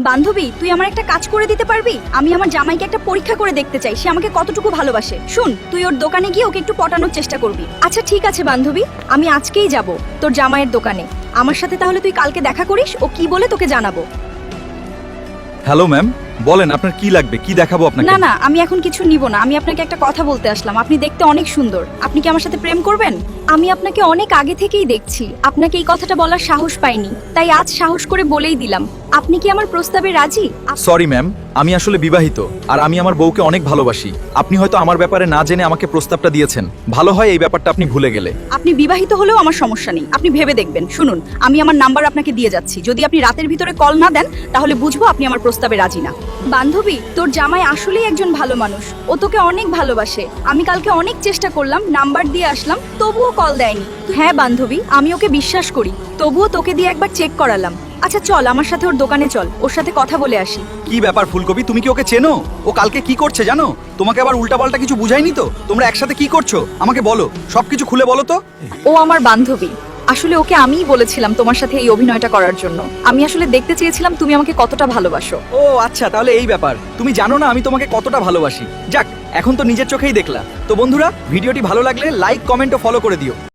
বান্ধবী, তুই আমার একটা কাজ করে দিতে পারবি? আমি আমার জামাইকে একটা পরীক্ষা করে দেখতে চাই সে আমাকে কতটুকু ভালোবাসে। শুন, তুই ওর দোকানে গিয়ে ওকে একটু পটানোর চেষ্টা করবি। আচ্ছা ঠিক আছে বান্ধবী, আমি আজকেই যাব তোর জামাইয়ের দোকানে। আমার সাথে তাহলে তুই কালকে দেখা করিস, ও কি বলে তোকে জানাবো। হ্যালো ম্যাম, বলেন আপনার কি লাগবে, কি দেখাবো আপনাকে? না না, আমি এখন কিছু নিব না। আমি আপনাকে একটা কথা বলতে আসলাম। আপনি দেখতে অনেক সুন্দর, আপনি কি আমার সাথে প্রেম করবেন? আমি আপনাকে অনেক আগে থেকেই দেখছি, আপনাকে এই কথাটা বলার সাহস পাইনি, তাই আজ সাহস করে বলেই দিলাম। আপনি কি আমার প্রস্তাবে রাজি? সরি ম্যাম, আমি আসলে বিবাহিত আর আমি আমার বউকে অনেক ভালোবাসি। আপনি হয়তো আমার ব্যাপারে না জেনে আমাকে প্রস্তাবটা দিয়েছেন। ভালো হয় এই ব্যাপারটা আপনি ভুলে গেলে। আপনি বিবাহিত হলেও আমার সমস্যা নেই, আপনি ভেবে দেখবেন। শুনুন, আমি আমার নাম্বার আপনাকে দিয়ে যাচ্ছি। যদি আপনি রাতের ভিতরে কল না দেন তাহলে বুঝবো আপনি আমার প্রস্তাবে রাজি না। বান্ধবী, তোর জামাই আসলেই একজন ভালো মানুষ, ও তোকে অনেক ভালোবাসে। আমি কালকে অনেক চেষ্টা করলাম, নাম্বার দিয়ে আসলাম, তবুও কল দেয়নি। হ্যাঁ বান্ধবী, আমি ওকে বিশ্বাস করি, তবুও তোকে দিয়ে একবার চেক করালাম। আচ্ছা চল আমার সাথে ওর দোকানে চল, ওর সাথে কথা বলে আসি। কি ব্যাপার ফুলকপি, তুমি কি ওকে চেনো? ও কালকে কি করছে জানো? তোমাকে আবার উল্টাপাল্টা কিছু বুঝায়নি তো? তোমরা একসাথে কি করছো আমাকে বলো, সবকিছু খুলে বলো তো। ও আমার বান্ধবী, আসলে ওকে আমিই বলেছিলাম তোমার সাথে এই অভিনয়টা করার জন্য। আমি আসলে দেখতে চেয়েছিলাম তুমি আমাকে কতটা ভালোবাসো। ও আচ্ছা, তাহলে এই ব্যাপার। তুমি জানো না আমি তোমাকে কতটা ভালোবাসি। যাক, এখন তো নিজের চোখেই দেখলা। তো বন্ধুরা, ভিডিওটি ভালো লাগলে লাইক, কমেন্ট ও ফলো করে দিও।